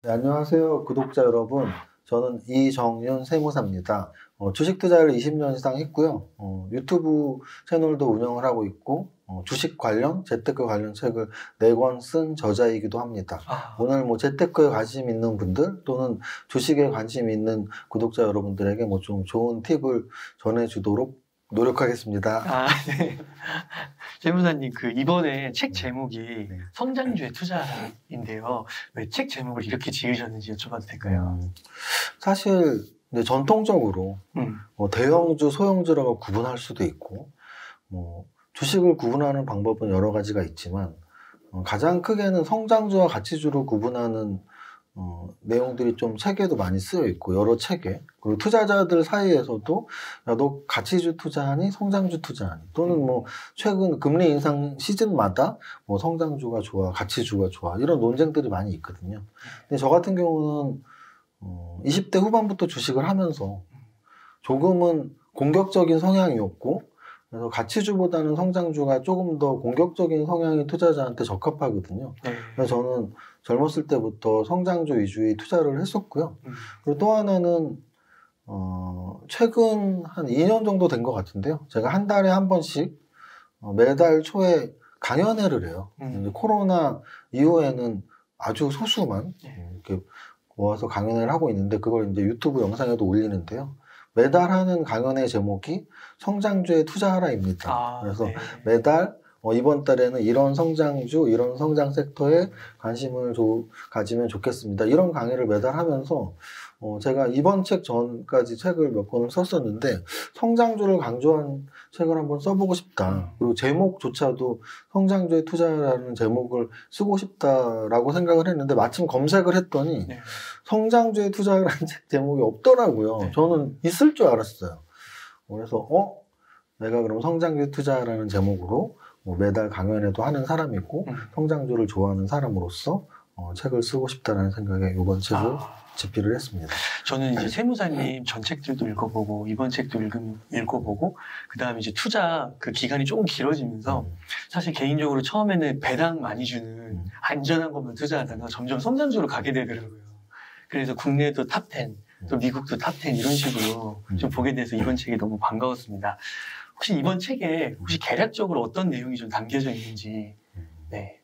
네, 안녕하세요, 구독자 여러분. 저는 이정윤 세무사입니다. 주식 투자를 20년 이상 했고요. 유튜브 채널도 운영을 하고 있고, 주식 관련, 재테크 관련 책을 4권 쓴 저자이기도 합니다. 오늘 재테크에 관심 있는 분들 또는 주식에 관심 있는 구독자 여러분들에게 좀 좋은 팁을 전해주도록 노력하겠습니다. 네. 세무사님, 이번에 책 제목이 성장주의 투자인데요. 왜 책 제목을 이렇게 지으셨는지 여쭤봐도 될까요? 사실, 전통적으로, 대형주, 소형주라고 구분할 수도 있고, 주식을 구분하는 방법은 여러 가지가 있지만, 가장 크게는 성장주와 가치주로 구분하는 내용들이 좀 책에도 많이 쓰여 있고, 여러 책에. 그리고 투자자들 사이에서도, 야, 너 가치주 투자하니? 성장주 투자하니? 또는 최근 금리 인상 시즌마다 성장주가 좋아, 가치주가 좋아. 이런 논쟁들이 많이 있거든요. 근데 저 같은 경우는 20대 후반부터 주식을 하면서 조금은 공격적인 성향이었고, 그래서 가치주보다는 성장주가 조금 더 공격적인 성향이 투자자한테 적합하거든요. 그래서 저는 젊었을 때부터 성장주 위주의 투자를 했었고요. 그리고 또 하나는 최근 한 2년 정도 된 것 같은데요. 제가 한 달에 한 번씩 매달 초에 강연회를 해요. 코로나 이후에는 아주 소수만 이렇게 모아서 강연을 하고 있는데, 그걸 이제 유튜브 영상에도 올리는데요. 매달 하는 강연의 제목이 성장주에 투자하라입니다. 그래서 매달 이번 달에는 이런 성장주, 이런 성장 섹터에 관심을 가지면 좋겠습니다. 이런 강의를 매달 하면서 제가 이번 책 전까지 책을 몇 권을 썼었는데, 성장주를 강조한 책을 한번 써보고 싶다. 그리고 제목조차도 성장주에 투자라는 제목을 쓰고 싶다라고 생각을 했는데, 마침 검색을 했더니 성장주에 투자라는 책 제목이 없더라고요. 저는 있을 줄 알았어요. 그래서 내가 그럼 성장주 투자라는 제목으로 매달 강연회도 하는 사람이고 성장주를 좋아하는 사람으로서 책을 쓰고 싶다는 생각에 이번 책을 집필을 했습니다. 저는 이제 세무사님 전 책들도 읽어보고 이번 책도 읽어보고 그 다음에 이제 투자 기간이 조금 길어지면서 사실 개인적으로 처음에는 배당 많이 주는 안전한 것만 투자하다가 점점 성장주로 가게 되더라고요. 그래서 국내도 탑10, 또 미국도 탑10 이런 식으로 좀 보게 돼서 이번 책이 너무 반가웠습니다. 혹시 이번 책에 개략적으로 어떤 내용이 좀 담겨져 있는지. 네.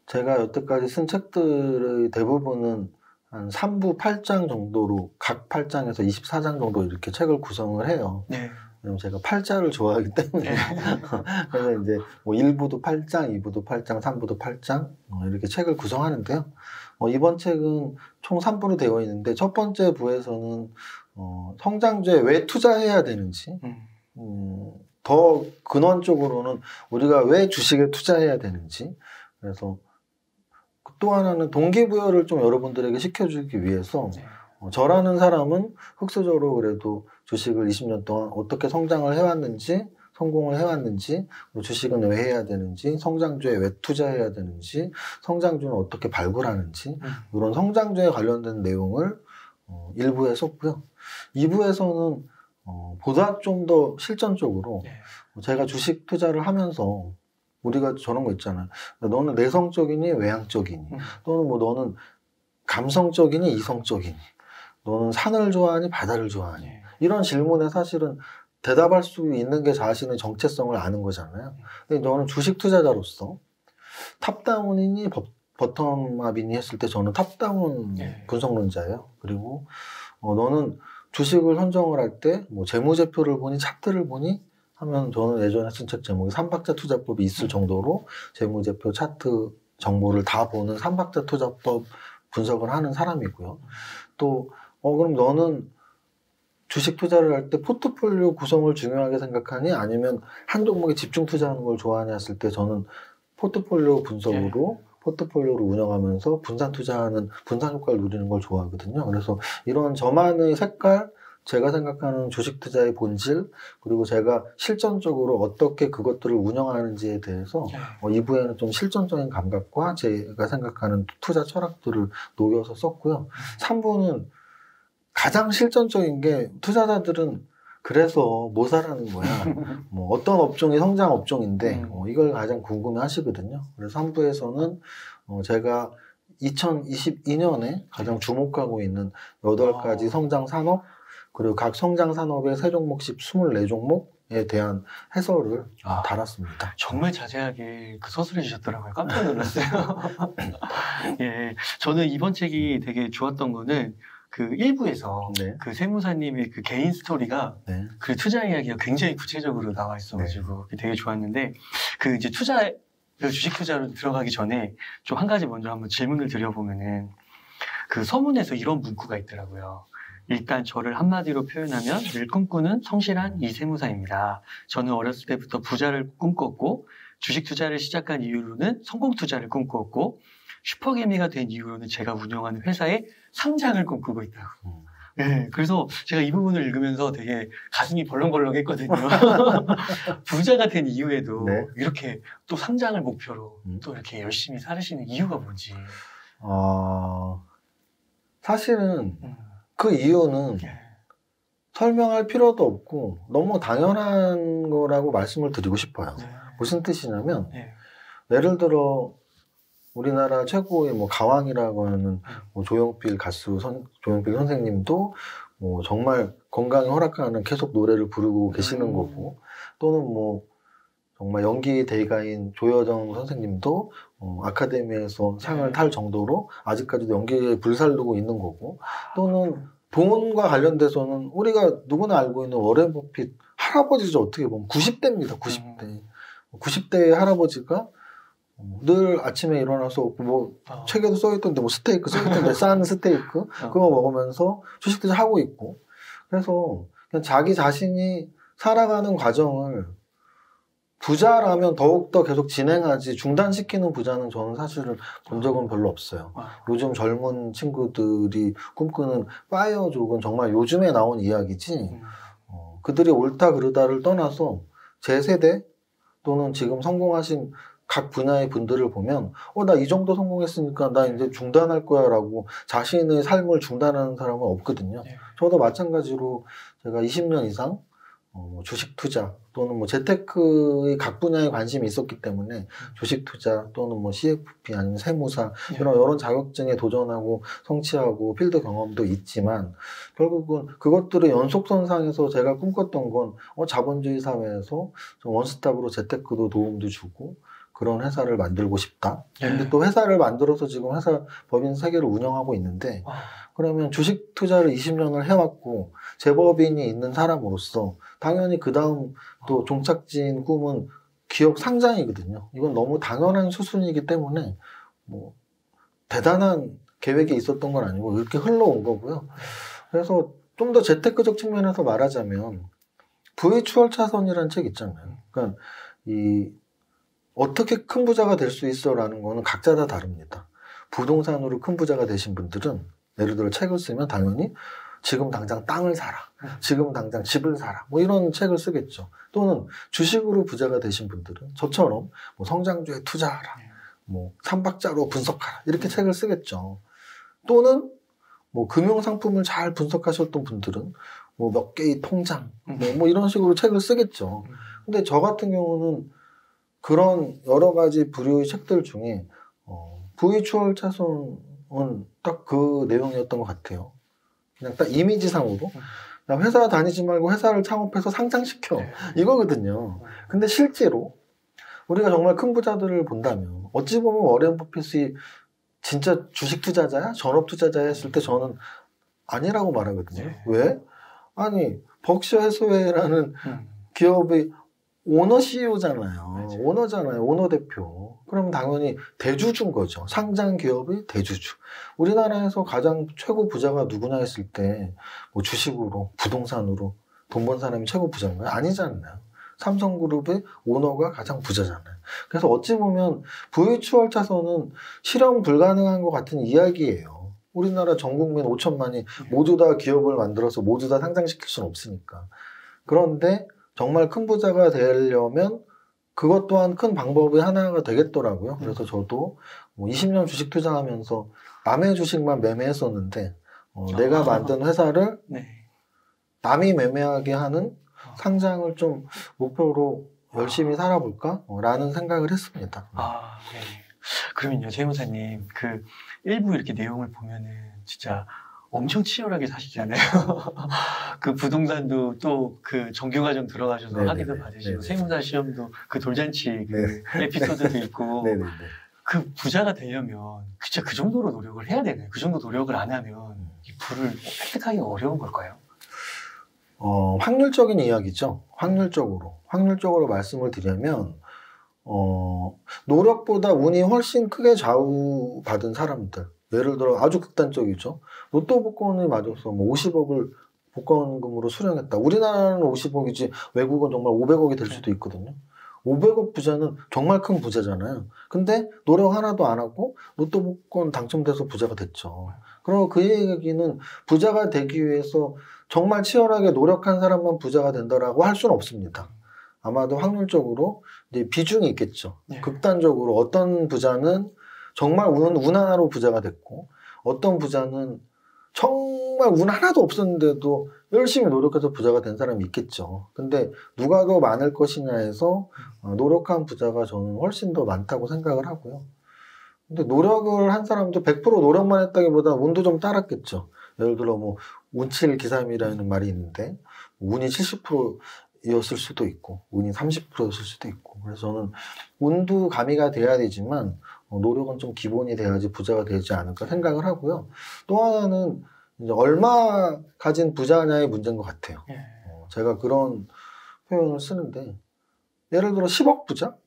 제가 여태까지 쓴 책들의 대부분은 한 3부 8장 정도로 각 8장에서 24장 정도 이렇게 책을 구성을 해요. 왜냐면 제가 8자를 좋아하기 때문에. 그래서 이제 1부도 8장, 2부도 8장, 3부도 8장 이렇게 책을 구성하는데요. 이번 책은 총 3부로 되어 있는데, 첫 번째 부에서는 성장주에 왜 투자해야 되는지, 더 근원적으로는 우리가 왜 주식에 투자해야 되는지, 그래서 또 하나는 동기부여를 좀 여러분들에게 시켜주기 위해서 저라는 사람은 흑수저로 그래도 주식을 20년 동안 어떻게 성장을 해왔는지, 성공을 해왔는지, 주식은 왜 해야 되는지, 성장주에 왜 투자해야 되는지, 성장주는 어떻게 발굴하는지, 이런 성장주에 관련된 내용을 1부에 썼고요. 2부에서는 보다 좀 더 실전적으로 제가 주식 투자를 하면서 우리가 저런 거 있잖아요. 너는 내성적이니 외향적이니, 또는 너는 감성적이니 이성적이니, 너는 산을 좋아하니 바다를 좋아하니, 이런 질문에 사실은 대답할 수 있는 게 자신의 정체성을 아는 거잖아요. 근데 너는 주식 투자자로서 탑다운이니 버텀업이니 했을 때 저는 탑다운 분석론자예요. 그리고 너는 주식을 선정을 할 때 재무제표를 보니 차트를 보니 하면, 저는 예전에 쓴 책 제목이 3박자 투자법이 있을 정도로 재무제표, 차트 정보를 다 보는 3박자 투자법 분석을 하는 사람이고요. 또 그럼 너는 주식 투자를 할 때 포트폴리오 구성을 중요하게 생각하니 아니면 한 종목에 집중 투자하는 걸 좋아하냐 했을 때, 저는 포트폴리오 분석으로 포트폴리오를 운영하면서 분산 투자하는, 분산 효과를 누리는 걸 좋아하거든요. 그래서 이런 저만의 색깔, 제가 생각하는 주식 투자의 본질, 그리고 제가 실전적으로 어떻게 그것들을 운영하는지에 대해서 2부에는 좀 실전적인 감각과 제가 생각하는 투자 철학들을 녹여서 썼고요. 3부는 가장 실전적인 게, 투자자들은 그래서 뭐 사라는 거야. 어떤 업종이 성장 업종인데, 이걸 가장 궁금해 하시거든요. 그래서 3부에서는 제가 2022년에 가장 주목하고 있는 8가지 성장 산업, 그리고 각 성장 산업의 세 종목씩 24종목에 대한 해설을 달았습니다. 정말 자세하게 그 서술해 주셨더라고요. 깜짝 놀랐어요. 예, 저는 이번 책이 되게 좋았던 거는 그 1부에서 네. 그 세무사님의 그 개인 스토리가 네. 그 투자 이야기가 굉장히 구체적으로 나와 있어가지고 네. 되게 좋았는데 그 이제 주식 투자로 들어가기 전에 좀 한 가지 먼저 한번 질문을 드려보면은 그 서문에서 이런 문구가 있더라고요. 일단 저를 한마디로 표현하면 늘 꿈꾸는 성실한 이세무사입니다. 저는 어렸을 때부터 부자를 꿈꿨고 주식 투자를 시작한 이후로는 성공 투자를 꿈꾸었고 슈퍼개미가 된 이후로는 제가 운영하는 회사의 상장을 꿈꾸고 있다고. 네, 그래서 제가 이 부분을 읽으면서 되게 가슴이 벌렁벌렁했거든요. 부자가 된 이후에도 네. 이렇게 또 상장을 목표로 또 이렇게 열심히 살으시는 이유가 뭔지. 사실은 그 이유는 설명할 필요도 없고 너무 당연한 거라고 말씀을 드리고 싶어요. 네. 무슨 뜻이냐면 예를 들어 우리나라 최고의 뭐 가왕이라고 하는 뭐 조용필 가수 조용필 선생님도 뭐 정말 건강이 허락하는 계속 노래를 부르고 계시는 거고, 또는 뭐 정말 연기 대가인 조여정 선생님도 아카데미에서 상을 탈 정도로 아직까지도 연기에 불살르고 있는 거고, 또는 돈과 관련돼서는 우리가 누구나 알고 있는 워렌 버핏 할아버지죠. 어떻게 보면 90대입니다. 90대. 90대의 할아버지가 늘 아침에 일어나서 뭐 책에도 써있던데 뭐 스테이크 써있던데 싼 스테이크 그거 먹으면서 주식 투자 하고 있고, 그래서 그냥 자기 자신이 살아가는 과정을 부자라면 더욱더 계속 진행하지 중단시키는 부자는 저는 사실은 본 적은 별로 없어요. 요즘 젊은 친구들이 꿈꾸는 파이어족은 정말 요즘에 나온 이야기지 그들이 옳다 그르다를 떠나서 제 세대 또는 지금 성공하신 각 분야의 분들을 보면 나 이 정도 성공했으니까 나 이제 중단할 거야 라고 자신의 삶을 중단하는 사람은 없거든요. 저도 마찬가지로 제가 20년 이상 주식 투자 또는 뭐 재테크의 각 분야에 관심이 있었기 때문에 주식 투자 또는 뭐 CFP 아니면 세무사 이런 자격증에 도전하고 성취하고 필드 경험도 있지만, 결국은 그것들의 연속선상에서 제가 꿈꿨던 건 자본주의 사회에서 좀 원스톱으로 재테크도 도움도 주고 그런 회사를 만들고 싶다. 근데 또 회사를 만들어서 지금 회사 법인 3개를 운영하고 있는데, 그러면 주식 투자를 20년을 해왔고 재법인이 있는 사람으로서 당연히 그 다음 또 종착지인 꿈은 기업 상장이거든요. 이건 너무 당연한 수순이기 때문에 뭐 대단한 계획이 있었던 건 아니고 이렇게 흘러온 거고요. 그래서 좀 더 재테크적 측면에서 말하자면 부의 추월차선이라는 책 있잖아요. 그러니까 어떻게 큰 부자가 될 수 있어라는 거는 각자 다 다릅니다. 부동산으로 큰 부자가 되신 분들은 예를 들어 책을 쓰면 당연히 지금 당장 땅을 사라, 지금 당장 집을 사라, 뭐 이런 책을 쓰겠죠. 또는 주식으로 부자가 되신 분들은 저처럼 뭐 성장주에 투자하라, 뭐 삼박자로 분석하라 이렇게 책을 쓰겠죠. 또는 뭐 금융상품을 잘 분석하셨던 분들은 뭐 몇 개의 통장, 뭐 이런 식으로 책을 쓰겠죠. 근데 저 같은 경우는 그런 여러 가지 부류의 책들 중에 부의 추월 차선은 딱 그 내용이었던 것 같아요. 그냥 딱 이미지상으로 그냥 회사 다니지 말고 회사를 창업해서 상장시켜 이거거든요. 근데 실제로 우리가 정말 큰 부자들을 본다면 어찌 보면 워렌 버핏이 진짜 주식 투자자야? 전업 투자자야? 했을 때 저는 아니라고 말하거든요. 왜? 아니 벅셔 해소웨이라는 기업의 오너 CEO잖아요. 오너잖아요. 오너 대표. 그럼 당연히 대주주인 거죠. 상장 기업의 대주주. 우리나라에서 가장 최고 부자가 누구냐 했을 때 뭐 주식으로, 부동산으로 돈 번 사람이 최고 부자인가요? 아니잖아요. 삼성그룹의 오너가 가장 부자잖아요. 그래서 어찌 보면 부의 추월 차선은 실현 불가능한 것 같은 이야기예요. 우리나라 전 국민 5천만이 모두 다 기업을 만들어서 모두 다 상장시킬 수는 없으니까. 그런데 정말 큰 부자가 되려면 그것 또한 큰 방법의 하나가 되겠더라고요. 그래서 저도 뭐 20년 주식 투자하면서 남의 주식만 매매했었는데 내가 만든 회사를 남이 매매하게 하는 상장을 좀 목표로 열심히 살아볼까? 라는 생각을 했습니다. 그러면요, 세무사님, 일부 이렇게 내용을 보면은 진짜 엄청 치열하게 사시잖아요. 그 부동산도 또 그 정규과정 들어가셔서 네네네. 학위도 받으시고 네네. 세무사 시험도 그 돌잔치 그 에피소드도 있고 네네네. 그 부자가 되려면 진짜 그 정도로 노력을 해야 되나요? 그 정도 노력을 안 하면 이 부를 획득하기가 어려운 걸까요? 확률적인 이야기죠. 확률적으로 말씀을 드리면 노력보다 운이 훨씬 크게 좌우받은 사람들. 예를 들어 아주 극단적이죠. 로또 복권이 맞아서 뭐 50억을 복권금으로 수령했다. 우리나라는 50억이지 외국은 정말 500억이 될 수도 있거든요. 500억 부자는 정말 큰 부자잖아요. 근데 노력 하나도 안 하고 로또 복권 당첨돼서 부자가 됐죠. 그리고 그 얘기는 부자가 되기 위해서 정말 치열하게 노력한 사람만 부자가 된다라고 할 수는 없습니다. 아마도 확률적으로 이제 비중이 있겠죠. 네. 극단적으로 어떤 부자는 정말 운 하나로 부자가 됐고 어떤 부자는 정말 운 하나도 없었는데도 열심히 노력해서 부자가 된 사람이 있겠죠. 근데 누가 더 많을 것이냐에서 노력한 부자가 저는 훨씬 더 많다고 생각을 하고요. 근데 노력을 한 사람도 100% 노력만 했다기보다 운도 좀 따랐겠죠. 예를 들어 뭐 운칠 기삼이라는 말이 있는데 운이 70%였을 수도 있고 운이 30%였을 수도 있고 그래서 저는 운도 가미가 돼야 되지만 노력은 좀 기본이 돼야지 부자가 되지 않을까 생각을 하고요. 또 하나는 이제 얼마 가진 부자냐의 문제인 것 같아요. 제가 그런 표현을 쓰는데 예를 들어 10억 부자?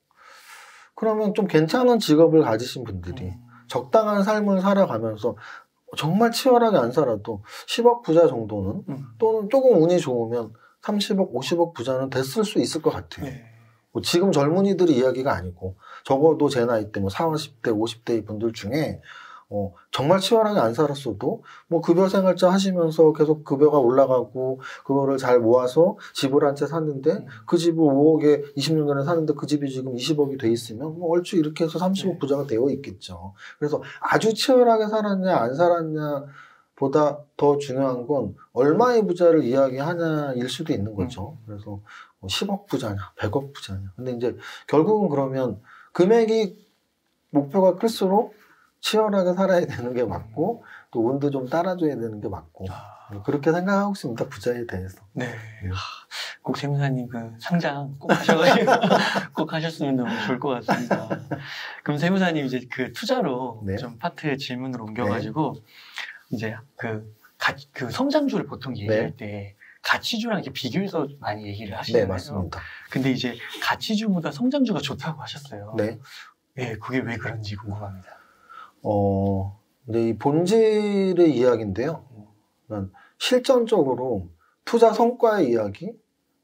그러면 좀 괜찮은 직업을 가지신 분들이 적당한 삶을 살아가면서 정말 치열하게 안 살아도 10억 부자 정도는 또는 조금 운이 좋으면 30억, 50억 부자는 됐을 수 있을 것 같아요. 뭐 지금 젊은이들의 이야기가 아니고 적어도 제 나이 때 뭐 40, 50대, 50대 분들 중에 정말 치열하게 안 살았어도 뭐 급여 생활자 하시면서 계속 급여가 올라가고 그거를 잘 모아서 집을 한 채 샀는데 그 집을 5억에 20년 전에 샀는데 그 집이 지금 20억이 돼 있으면 뭐 얼추 이렇게 해서 30억 부자가 되어 있겠죠. 그래서 아주 치열하게 살았냐 안 살았냐 보다 더 중요한 건 얼마의 부자를 이야기하냐일 수도 있는 거죠. 그래서 10억 부자냐 100억 부자냐 근데 이제 결국은 그러면 금액이 목표가 클수록 치열하게 살아야 되는 게 맞고 또 운도 좀 따라줘야 되는 게 맞고 그렇게 생각하고 있습니다. 부자에 대해서. 네. 꼭 세무사님 그 상장 꼭 하셔가지고 꼭 하셨으면 너무 좋을 것 같습니다. 그럼 세무사님 이제 그 투자로 네. 좀 파트 질문으로 옮겨가지고 이제 그 성장주를 보통 얘기할 때 가치주랑 이렇게 비교해서 많이 얘기를 하시잖아요. 네, 맞습니다. 근데 이제 가치주보다 성장주가 좋다고 하셨어요. 네. 네, 그게 왜 그런지 궁금합니다. 이제 이 본질의 이야기인데요. 실전적으로 투자 성과의 이야기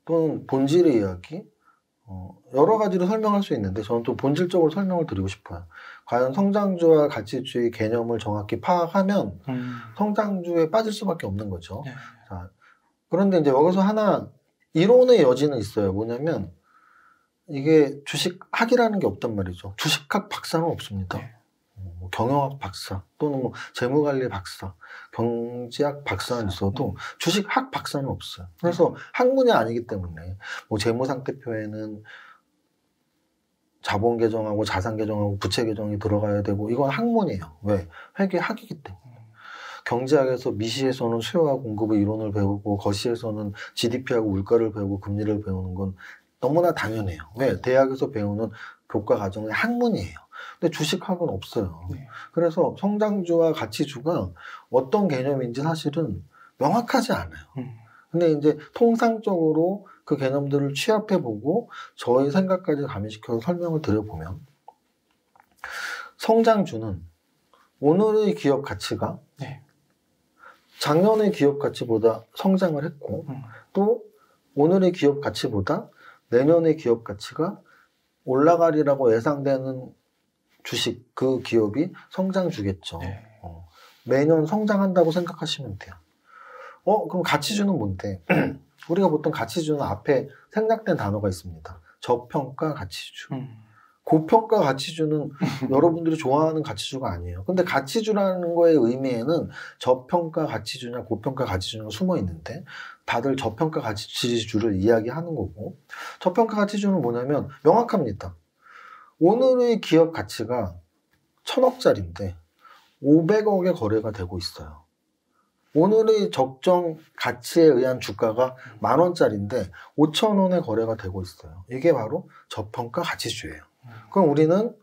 또는 본질의 이야기 여러 가지로 설명할 수 있는데 저는 또 본질적으로 설명을 드리고 싶어요. 과연 성장주와 가치주의 개념을 정확히 파악하면 성장주에 빠질 수밖에 없는 거죠. 네. 자, 그런데 이제 여기서 하나 이론의 여지는 있어요. 뭐냐면 이게 주식학이라는 게 없단 말이죠. 주식학 박사는 없습니다. 네. 뭐 경영학 박사 또는 뭐 재무관리 박사, 경제학 박사는 있어도 주식학 박사는 없어요. 그래서 학문이 아니기 때문에 뭐 재무상태표에는 자본 계정하고 자산 계정하고 부채 계정이 들어가야 되고 이건 학문이에요. 왜? 회계학이기 때문에. 경제학에서 미시에서는 수요와 공급의 이론을 배우고 거시에서는 GDP하고 물가를 배우고 금리를 배우는 건 너무나 당연해요. 왜? 대학에서 배우는 교과 과정의 학문이에요. 근데 주식학은 없어요. 그래서 성장주와 가치주가 어떤 개념인지 사실은 명확하지 않아요. 근데 이제 통상적으로 그 개념들을 취합해보고 저희 생각까지 가미시켜서 설명을 드려보면 성장주는 오늘의 기업 가치가 작년의 기업 가치보다 성장을 했고 또 오늘의 기업 가치보다 내년의 기업 가치가 올라가리라고 예상되는 주식, 그 기업이 성장주겠죠. 매년 성장한다고 생각하시면 돼요. 그럼 가치주는 뭔데? 우리가 보통 가치주는 앞에 생략된 단어가 있습니다. 저평가 가치주. 고평가 가치주는 여러분들이 좋아하는 가치주가 아니에요. 근데 가치주라는 거의 의미에는 저평가 가치주냐 고평가 가치주냐 숨어 있는데 다들 저평가 가치주를 이야기하는 거고 저평가 가치주는 뭐냐면 명확합니다. 오늘의 기업 가치가 1,000억짜리인데 500억의 거래가 되고 있어요. 오늘의 적정 가치에 의한 주가가 10,000원짜리인데 5,000원의 거래가 되고 있어요. 이게 바로 저평가 가치주예요. 그럼 우리는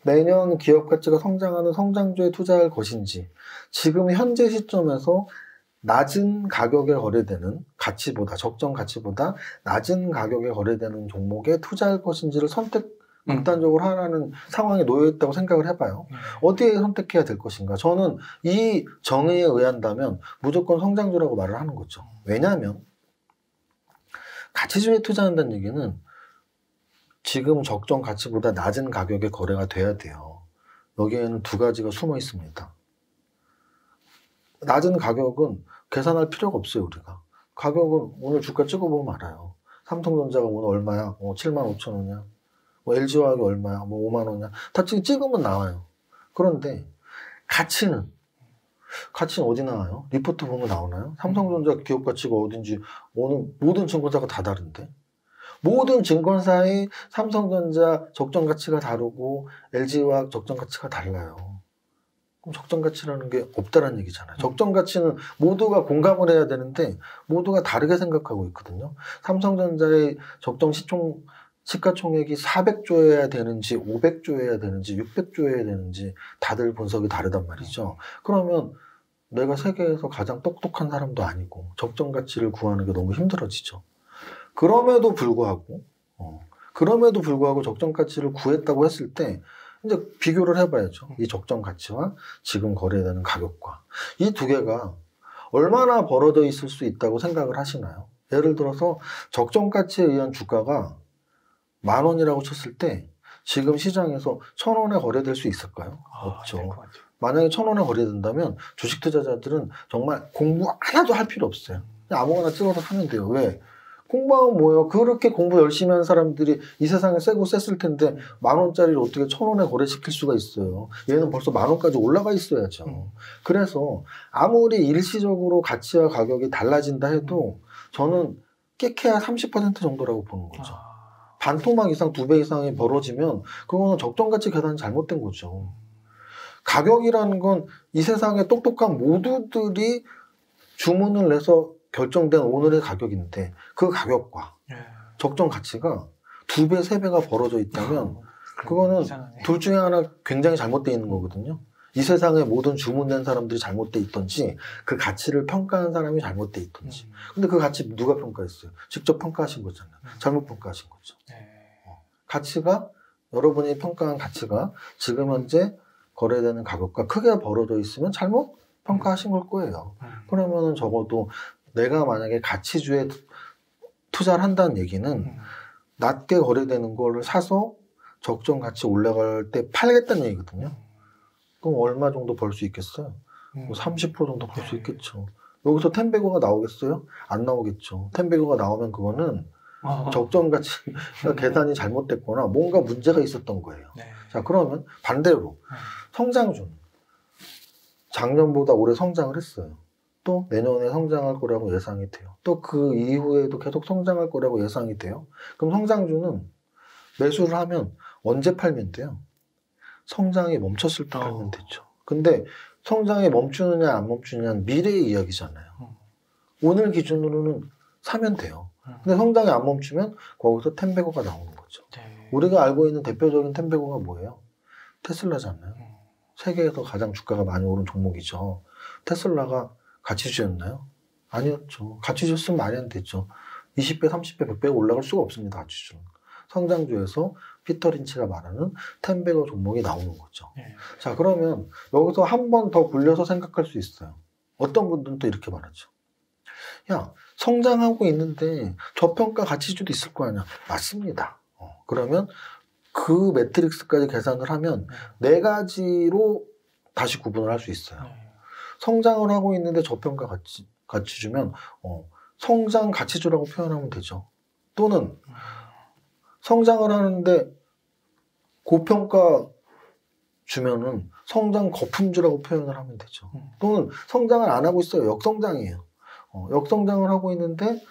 매년 기업 가치가 성장하는 성장주에 투자할 것인지, 지금 현재 시점에서 낮은 가격에 거래되는 가치보다, 적정 가치보다 낮은 가격에 거래되는 종목에 투자할 것인지를 극단적으로 하라는 상황에 놓여 있다고 생각을 해봐요. 어디에 선택해야 될 것인가? 저는 이 정의에 의한다면 무조건 성장주라고 말을 하는 거죠. 왜냐하면 가치주에 투자한다는 얘기는 지금 적정 가치보다 낮은 가격에 거래가 돼야 돼요. 여기에는 두 가지가 숨어 있습니다. 낮은 가격은 계산할 필요가 없어요, 우리가. 가격은 오늘 주가 찍어보면 알아요. 삼성전자가 오늘 얼마야? 75,000원이야. LG화학이 얼마야? 50,000원이야. 다 찍으면 나와요. 그런데 가치는 어디 나와요? 리포트 보면 나오나요? 삼성전자 기업 가치가 어딘지 오늘 모든 증권사가 다 다른데. 모든 증권사의 삼성전자 적정 가치가 다르고 LG화학 적정 가치가 달라요. 그럼 적정 가치라는 게 없다라는 얘기잖아요. 적정 가치는 모두가 공감을 해야 되는데 모두가 다르게 생각하고 있거든요. 삼성전자의 적정 시가총액이 400조여야 되는지 500조여야 되는지 600조여야 되는지 다들 분석이 다르단 말이죠. 그러면 내가 세계에서 가장 똑똑한 사람도 아니고 적정 가치를 구하는 게 너무 힘들어지죠. 그럼에도 불구하고 적정 가치를 구했다고 했을 때 이제 비교를 해봐야죠. 이 적정 가치와 지금 거래되는 가격과 이 두 개가 얼마나 벌어져 있을 수 있다고 생각을 하시나요? 예를 들어서 적정 가치에 의한 주가가 10,000원이라고 쳤을 때 지금 시장에서 1,000원에 거래될 수 있을까요? 없죠. 만약에 1,000원에 거래된다면 주식 투자자들은 정말 공부 하나도 할 필요 없어요. 그냥 아무거나 찍어서 사면 돼요. 왜? 공부하면 뭐예요? 그렇게 공부 열심히 한 사람들이 이 세상에 세고 셌을 텐데 10,000원짜리를 어떻게 1,000원에 거래시킬 수가 있어요. 얘는 벌써 10,000원까지 올라가 있어야죠. 그래서 아무리 일시적으로 가치와 가격이 달라진다 해도 저는 깨케야 30% 정도라고 보는 거죠. 반토막 이상 2배 이상이 벌어지면 그거는 적정 가치 계산이 잘못된 거죠. 가격이라는 건 이 세상의 똑똑한 모두들이 주문을 내서 결정된 오늘의 가격인데 그 가격과 적정 가치가 2배, 3배가 벌어져 있다면 그거는 이상하네. 둘 중에 하나 굉장히 잘못되어 있는 거거든요. 이 세상에 모든 주문된 사람들이 잘못되어 있던지 그 가치를 평가한 사람이 잘못되어 있던지. 근데 그 가치 누가 평가했어요? 직접 평가하신 거잖아요. 잘못 평가하신 거죠. 가치가 여러분이 평가한 가치가 지금 현재 거래되는 가격과 크게 벌어져 있으면 잘못 평가하신 걸 거예요. 그러면은 적어도 내가 만약에 가치주에 투자를 한다는 얘기는 낮게 거래되는 거를 사서 적정 가치 올라갈 때 팔겠다는 얘기거든요. 그럼 얼마 정도 벌 수 있겠어요? 뭐 30% 정도 벌 수 있겠죠. 여기서 텐베고가 나오겠어요? 안 나오겠죠. 텐베고가 나오면 그거는 적정 가치가 계산이 잘못됐거나 뭔가 문제가 있었던 거예요. 자, 그러면 반대로 성장주는 작년보다 올해 성장을 했어요. 또 내년에 성장할 거라고 예상이 돼요. 또 그 이후에도 계속 성장할 거라고 예상이 돼요. 그럼 성장주는 매수를 하면 언제 팔면 돼요? 성장이 멈췄을 때 팔면 되죠. 근데 성장이 멈추느냐 안 멈추느냐는 미래의 이야기잖아요. 오늘 기준으로는 사면 돼요. 근데 성장이 안 멈추면 거기서 텐베고가 나오는 거죠. 우리가 알고 있는 대표적인 텐베고가 뭐예요? 테슬라잖아요. 세계에서 가장 주가가 많이 오른 종목이죠. 테슬라가 가치주였나요? 아니었죠. 가치주였으면 말이 안 됐죠. 20배, 30배, 100배 올라갈 수가 없습니다. 가치주는. 성장주에서 피터 린치가 말하는 텐베고 종목이 나오는 거죠. 자, 그러면 여기서 한 번 더 굴려서 생각할 수 있어요. 어떤 분들은 또 이렇게 말하죠. 야, 성장하고 있는데 저평가 가치주도 있을 거 아니야. 맞습니다. 그러면 그 매트릭스까지 계산을 하면 4가지로 다시 구분을 할 수 있어요. 성장을 하고 있는데 저평가 가치주면 성장 가치주라고 표현하면 되죠. 또는 성장을 하는데 고평가 주면은 성장 거품주라고 표현을 하면 되죠. 또는 성장을 안 하고 있어요. 역성장이에요. 역성장을 하고 있는데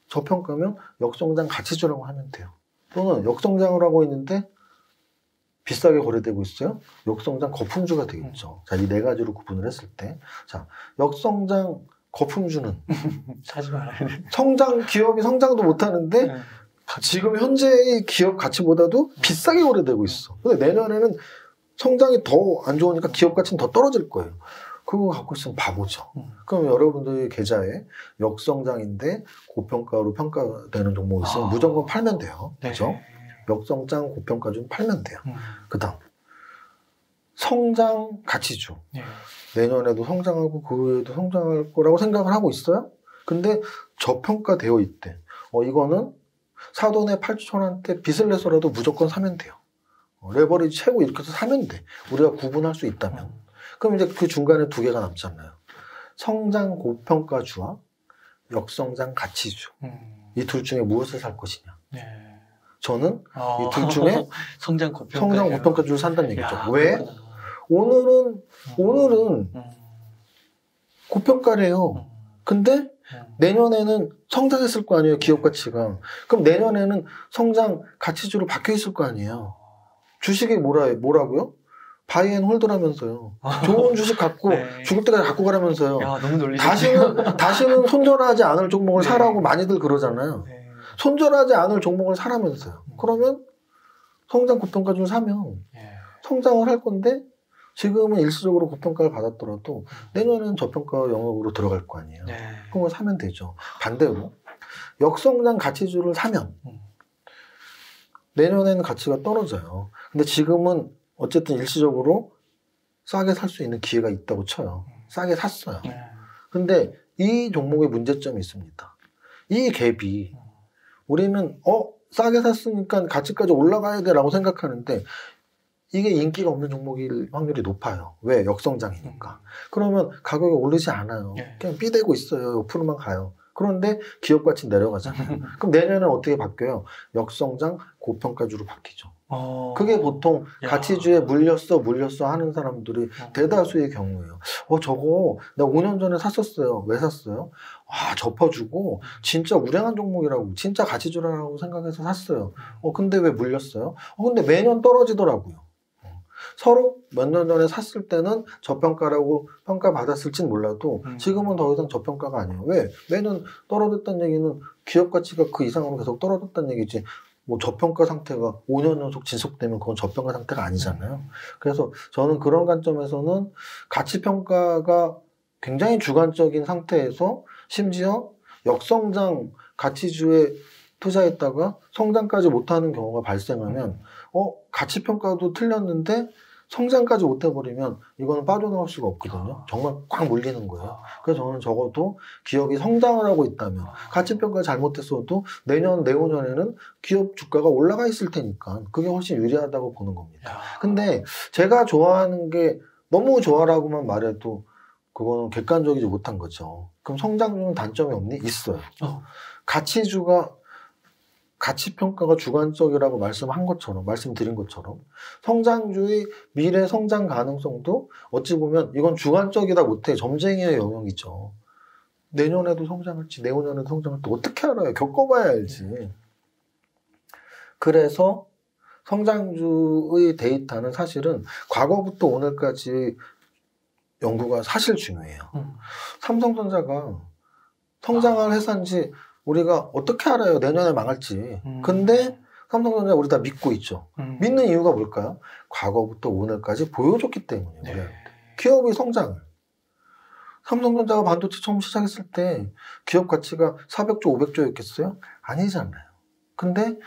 저평가면 역성장 가치주라고 하면 돼요. 또는 역성장을 하고 있는데 비싸게 거래되고 있어요? 역성장 거품주가 되겠죠. 자, 이 네 가지로 구분을 했을 때. 자, 역성장 거품주는 사지 말아야 돼. 기업이 성장도 못하는데 지금 현재의 기업 가치보다도 비싸게 거래되고 있어. 근데 내년에는 성장이 더 안 좋으니까 기업 가치는 더 떨어질 거예요. 그거 갖고 있으면 바보죠. 그럼 여러분들의 계좌에 역성장인데 고평가로 평가되는 종목이 있으면 무조건 팔면 돼요. 그죠? 역성장 고평가 좀 팔면 돼요. 그 다음 성장 가치주. 내년에도 성장하고 그 후에도 성장할 거라고 생각을 하고 있어요. 근데 저평가되어 있대. 이거는 사돈의 8천원대 빚을 내서라도 무조건 사면 돼요. 레버리지 최고 이렇게 해서 사면 돼. 우리가 구분할 수 있다면. 그럼 이제 그 중간에 두 개가 남잖아요. 성장 고평가주와 역성장 가치주. 이 둘 중에 무엇을 살 것이냐. 저는 이 둘 중에 성장 고평가주를 산다는 얘기죠. 왜? 오늘은 고평가래요. 근데 내년에는 성장했을 거 아니에요, 기업 가치가. 그럼 내년에는 성장 가치주로 바뀌어 있을 거 아니에요. 주식이 뭐라고요? 바이앤홀드라면서요. 좋은 주식 갖고 죽을 때까지 갖고 가라면서요. 야, 너무 놀리시네. 다시는 손절하지 않을 종목을 사라고 많이들 그러잖아요. 손절하지 않을 종목을 사라면서요. 그러면 성장 고평가주를 사면 성장을 할 건데 지금은 일시적으로 고평가를 받았더라도 내년에는 저평가 영역으로 들어갈 거 아니에요. 그걸 사면 되죠. 반대로 역성장 가치주를 사면 내년에는 가치가 떨어져요. 근데 지금은 어쨌든 일시적으로 싸게 살 수 있는 기회가 있다고 쳐요. 싸게 샀어요. 근데 이 종목에 문제점이 있습니다. 이 갭이 우리는 싸게 샀으니까 가치까지 올라가야 돼 라고 생각하는데 이게 인기가 없는 종목일 확률이 높아요. 왜? 역성장이니까. 그러면 가격이 오르지 않아요. 그냥 삐대고 있어요. 옆으로만 가요. 그런데 기업 가치는 내려가잖아요. 그럼 내년에는 어떻게 바뀌어요? 역성장 고평가주로 바뀌죠. 그게 보통 가치주에 물렸어 하는 사람들이 대다수의 경우예요. 저거 내가 5년 전에 샀었어요. 왜 샀어요? 접어주고 진짜 우량한 종목이라고 진짜 가치주라고 생각해서 샀어요. 근데 왜 물렸어요? 근데 매년 떨어지더라고요. 서로 몇 년 전에 샀을 때는 저평가라고 평가받았을진 몰라도 지금은 더 이상 저평가가 아니에요. 왜? 매년 떨어졌다는 얘기는 기업 가치가 그 이상으로 계속 떨어졌다는 얘기지 뭐 저평가 상태가 5년 연속 지속되면 그건 저평가 상태가 아니잖아요. 그래서 저는 그런 관점에서는 가치평가가 굉장히 주관적인 상태에서 심지어 역성장 가치주에 투자했다가 성장까지 못하는 경우가 발생하면 가치평가도 틀렸는데 성장까지 못해버리면 이거는 빠져나올 수가 없거든요. 정말 꽉 물리는 거예요. 그래서 저는 적어도 기업이 성장을 하고 있다면 가치평가 잘못했어도 내년, 내후년에는 기업 주가가 올라가 있을 테니까 그게 훨씬 유리하다고 보는 겁니다. 근데 제가 좋아하는 게 너무 좋아라고만 말해도 그거는 객관적이지 못한 거죠. 그럼 성장주는 단점이 없니? 있어요. 가치평가가 주관적이라고 말씀드린 것처럼 성장주의 미래 성장 가능성도 어찌 보면 이건 주관적이다 못해 점쟁이의 영역이죠. 내년에도 성장할지 내후년에도 성장할지 어떻게 알아요? 겪어봐야 알지. 그래서 성장주의 데이터는 사실은 과거부터 오늘까지 연구가 사실 중요해요. 삼성전자가 성장할 회사인지 우리가 어떻게 알아요? 내년에 망할지. 근데 삼성전자 우리 다 믿고 있죠. 믿는 이유가 뭘까요? 과거부터 오늘까지 보여줬기 때문이에요. 기업의 성장을. 삼성전자가 반도체 처음 시작했을 때 기업 가치가 400조, 500조였겠어요? 아니잖아요. 근데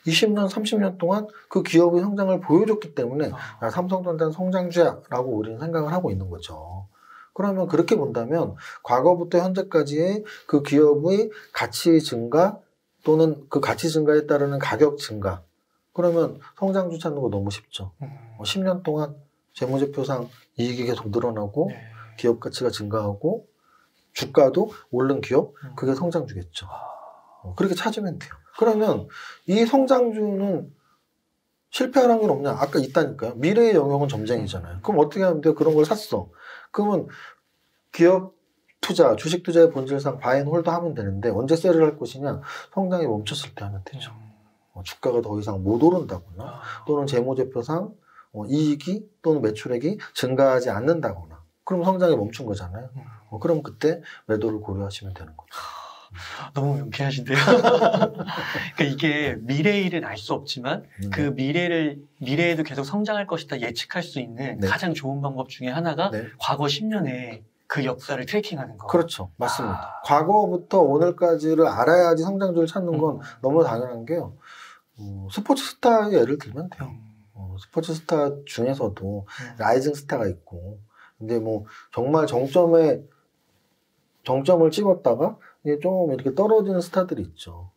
20년, 30년 동안 그 기업의 성장을 보여줬기 때문에 삼성전자는 성장주야라고 우리는 생각을 하고 있는 거죠. 그러면 그렇게 본다면 과거부터 현재까지의 그 기업의 가치 증가 또는 그 가치 증가에 따르는 가격 증가 그러면 성장주 찾는 거 너무 쉽죠. 10년 동안 재무제표상 이익이 계속 늘어나고 기업 가치가 증가하고 주가도 오른 기업 그게 성장주겠죠. 그렇게 찾으면 돼요. 그러면 이 성장주는 실패할 확률 없냐? 아까 있다니까요. 미래의 영역은 점쟁이잖아요. 그럼 어떻게 하면 돼요? 그런 걸 샀어. 그러면 기업 투자, 주식 투자의 본질상 바이앤홀드 하면 되는데 언제 셀을 할 것이냐? 성장이 멈췄을 때 하면 되죠. 주가가 더 이상 못 오른다거나 또는 재무제표상 이익이 또는 매출액이 증가하지 않는다거나 그럼 성장이 멈춘 거잖아요. 그럼 그때 매도를 고려하시면 되는 거죠. 너무 명쾌하신데요. 그러니까 이게 미래의 일은 알 수 없지만 그 미래에도 계속 성장할 것이다 예측할 수 있는 가장 좋은 방법 중에 하나가 과거 10년의 그 역사를 트래킹하는 거. 그렇죠. 맞습니다. 과거부터 오늘까지를 알아야지 성장주를 찾는 건 너무 당연한 게요. 스포츠 스타의 예를 들면 돼요. 스포츠 스타 중에서도 라이징 스타가 있고 근데 뭐 정말 정점을 찍었다가 이게 좀 이렇게 떨어지는 스타들이 있죠.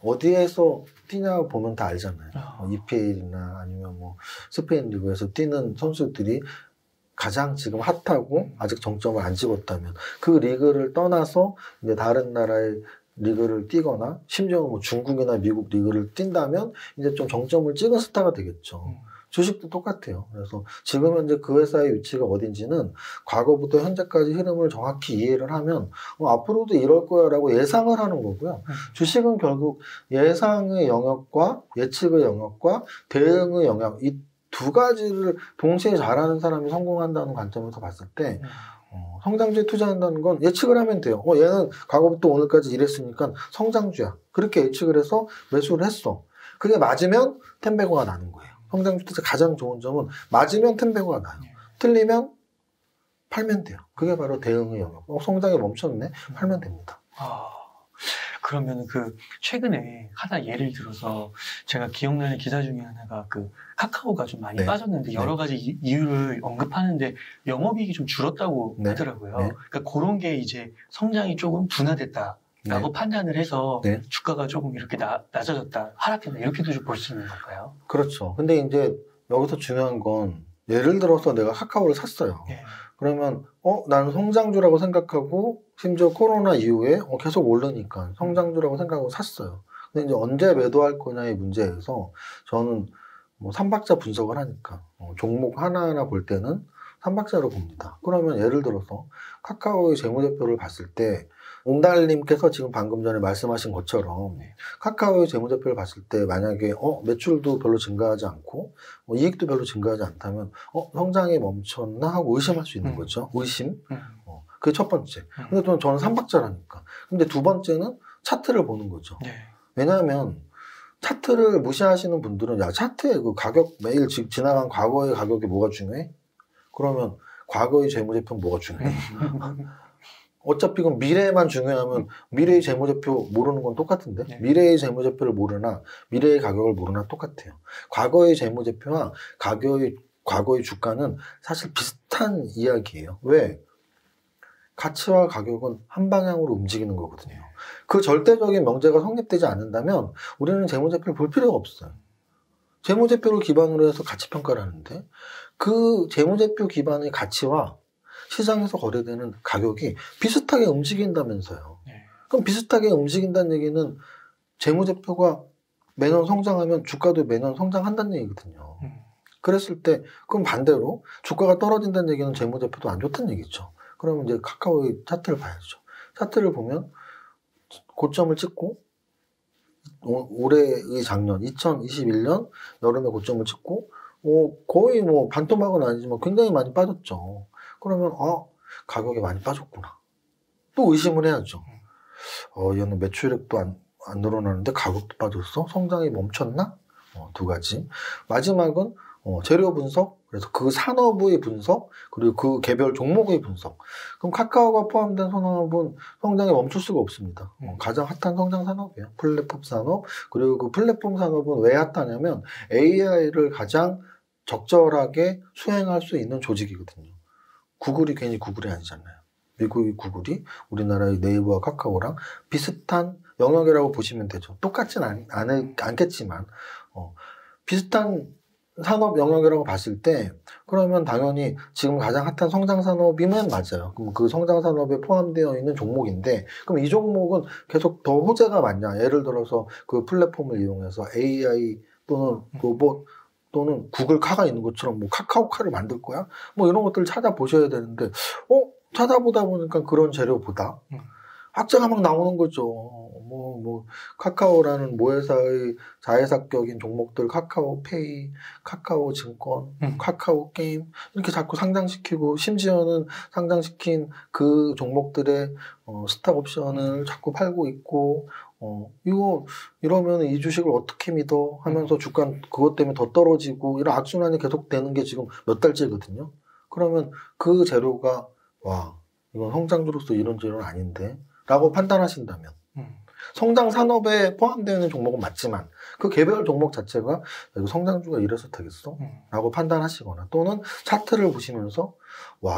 어디에서 뛰냐 보면 다 알잖아요. EPL이나 아니면 뭐 스페인 리그에서 뛰는 선수들이 가장 지금 핫하고 아직 정점을 안 찍었다면 그 리그를 떠나서 이제 다른 나라의 리그를 뛰거나 심지어 뭐 중국이나 미국 리그를 뛴다면 이제 좀 정점을 찍은 스타가 되겠죠. 주식도 똑같아요. 그래서 지금 현재 그 회사의 위치가 어딘지는 과거부터 현재까지 흐름을 정확히 이해를 하면 앞으로도 이럴 거야 라고 예상을 하는 거고요. 주식은 결국 예상의 영역과 예측의 영역과 대응의 영역 이 두 가지를 동시에 잘하는 사람이 성공한다는 관점에서 봤을 때 성장주에 투자한다는 건 예측을 하면 돼요. 얘는 과거부터 오늘까지 이랬으니까 성장주야. 그렇게 예측을 해서 매수를 했어. 그게 맞으면 텐베고가 나는 거예요. 성장주 투자 가장 좋은 점은 맞으면 텐베고가 나요. 틀리면 팔면 돼요. 그게 바로 대응의 영역. 성장이 멈췄네? 팔면 됩니다. 그러면 최근에 하나 예를 들어서 제가 기억나는 기사 중에 하나가 카카오가 좀 많이 빠졌는데 여러 가지 이유를 언급하는데 영업이익이 좀 줄었다고 하더라고요. 그러니까 그런 게 이제 성장이 조금 둔화됐다라고 판단을 해서 주가가 조금 이렇게 낮아졌다, 하락했다 이렇게도 좀 볼 수 있는 걸까요? 그렇죠. 근데 이제 여기서 중요한 건 예를 들어서 내가 카카오를 샀어요. 그러면 나는 성장주라고 생각하고 심지어 코로나 이후에 계속 오르니까 성장주라고 생각하고 샀어요. 근데 이제 언제 매도할 거냐의 문제에서 저는 뭐 3박자 분석을 하니까 종목 하나하나 볼 때는 3박자로 봅니다. 그러면 예를 들어서 카카오의 재무제표를 봤을 때 옹달님께서 지금 방금 전에 말씀하신 것처럼 카카오의 재무제표를 봤을 때 만약에 매출도 별로 증가하지 않고 이익도 별로 증가하지 않다면 성장이 멈췄나 하고 의심할 수 있는 거죠. 의심. 그게 첫 번째. 근데 또 저는 3박자라니까. 근데 두 번째는 차트를 보는 거죠. 왜냐하면 차트를 무시하시는 분들은 차트에 그 가격 매일 지나간 과거의 가격이 뭐가 중요해? 그러면 과거의 재무제표는 뭐가 중요해? 어차피 그럼 미래만 중요하면 미래의 재무제표 모르는 건 똑같은데 미래의 재무제표를 모르나 미래의 가격을 모르나 똑같아요. 과거의 재무제표와 과거의 주가는 사실 비슷한 이야기예요. 왜? 가치와 가격은 한 방향으로 움직이는 거거든요. 그 절대적인 명제가 성립되지 않는다면 우리는 재무제표를 볼 필요가 없어요. 재무제표를 기반으로 해서 가치평가를 하는데 그 재무제표 기반의 가치와 시장에서 거래되는 가격이 비슷하게 움직인다면서요. 그럼 비슷하게 움직인다는 얘기는 재무제표가 매년 성장하면 주가도 매년 성장한다는 얘기거든요. 그랬을 때 그럼 반대로 주가가 떨어진다는 얘기는 재무제표도 안 좋다는 얘기죠. 그러면 이제 카카오의 차트를 봐야죠. 차트를 보면 고점을 찍고 올해의 작년 2021년 여름에 고점을 찍고 거의 뭐 반토막은 아니지만 굉장히 많이 빠졌죠. 그러면 가격이 많이 빠졌구나. 또 의심을 해야죠. 얘는 매출액도 안 늘어나는데 가격도 빠졌어? 성장이 멈췄나? 두 가지. 마지막은 재료 분석, 그래서 그 산업의 분석, 그리고 그 개별 종목의 분석. 그럼 카카오가 포함된 산업은 성장이 멈출 수가 없습니다. 가장 핫한 성장 산업이에요. 플랫폼 산업. 그리고 그 플랫폼 산업은 왜 핫하냐면 AI를 가장 적절하게 수행할 수 있는 조직이거든요. 구글이 괜히 구글이 아니잖아요. 미국의 구글이 우리나라의 네이버와 카카오랑 비슷한 영역이라고 보시면 되죠. 똑같진 않겠지만 비슷한 산업 영역이라고 봤을 때 그러면 당연히 지금 가장 핫한 성장 산업이면 맞아요. 그럼 그 성장 산업에 포함되어 있는 종목인데 그럼 이 종목은 계속 더 호재가 많냐? 예를 들어서 그 플랫폼을 이용해서 AI 또는 로봇 또는 구글 카가 있는 것처럼 뭐 카카오 카를 만들 거야? 뭐 이런 것들을 찾아보셔야 되는데 찾아보다 보니까 그런 재료보다 학자가 막 나오는 거죠. 카카오라는 모회사의 자회사격인 종목들, 카카오페이, 카카오증권, 카카오게임, 이렇게 자꾸 상장시키고, 심지어는 상장시킨 그 종목들의 스탁옵션을 자꾸 팔고 있고, 이러면 이 주식을 어떻게 믿어? 하면서 주가 그것 때문에 더 떨어지고, 이런 악순환이 계속되는 게 지금 몇 달째거든요. 그러면 그 재료가, 이건 성장주로서 이런 재료는 아닌데, 라고 판단하신다면, 성장 산업에 포함되어 있는 종목은 맞지만 그 개별 종목 자체가 이거 성장주가 이래서 되겠어? 라고 판단하시거나 또는 차트를 보시면서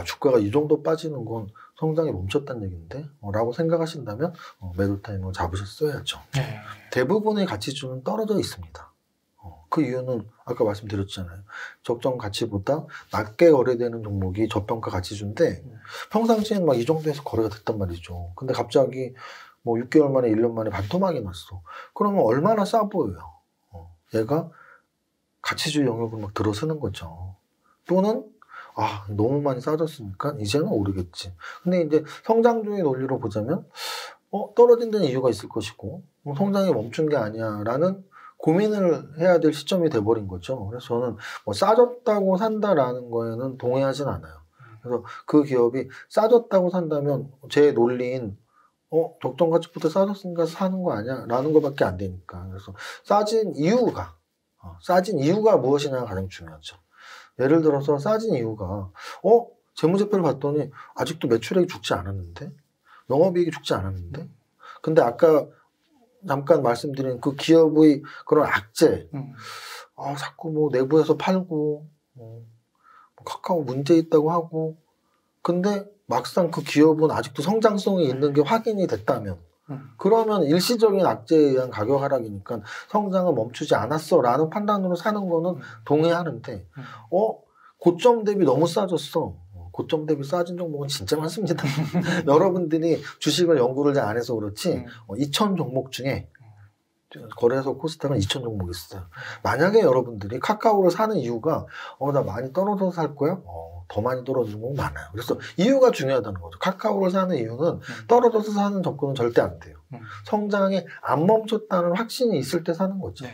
주가가 이 정도 빠지는 건 성장이 멈췄다는 얘기인데? 라고 생각하신다면 매도 타이밍을 잡으셨어야죠. 대부분의 가치주는 떨어져 있습니다. 그 이유는 아까 말씀드렸잖아요. 적정 가치보다 낮게 거래되는 종목이 저평가 가치주인데 평상시에는 막 이 정도에서 거래가 됐단 말이죠. 근데 갑자기 6개월 만에 1년 만에 반토막이 났어. 그러면 얼마나 싸 보여요. 얘가 가치주 영역을 막 들어서는 거죠. 또는 너무 많이 싸졌으니까 이제는 오르겠지. 근데 이제 성장주의 논리로 보자면 떨어진 데는 이유가 있을 것이고 성장이 멈춘 게 아니야 라는 고민을 해야 될 시점이 돼버린 거죠. 그래서 저는 싸졌다고 산다라는 거에는 동의하진 않아요. 그래서 그 기업이 싸졌다고 산다면 제 논리인 적정 가치부터 싸졌으니까 사는 거 아니야? 라는 것밖에 안 되니까. 그래서 싸진 이유가 무엇이냐가 가장 중요하죠. 예를 들어서 싸진 이유가, 재무제표를 봤더니 아직도 매출액이 죽지 않았는데? 영업이익이 죽지 않았는데? 근데 아까 잠깐 말씀드린 그 기업의 그런 악재, 자꾸 내부에서 팔고, 카카오 문제 있다고 하고, 근데 막상 그 기업은 아직도 성장성이 있는 게 확인이 됐다면 그러면 일시적인 악재에 의한 가격 하락이니까 성장은 멈추지 않았어 라는 판단으로 사는 거는 동의하는데 고점 대비 너무 싸졌어. 고점 대비 싸진 종목은 진짜 많습니다. 여러분들이 주식을 연구를 잘 안 해서 그렇지 2,000 종목 중에 거래소 코스닥은 2,000 종목 있어요. 만약에 여러분들이 카카오를 사는 이유가 나 많이 떨어져서 살 거야? 더 많이 떨어지는 건 많아요. 그래서 이유가 중요하다는 거죠. 카카오를 사는 이유는 떨어져서 사는 접근은 절대 안 돼요. 성장이 안 멈췄다는 확신이 있을 때 사는 거죠.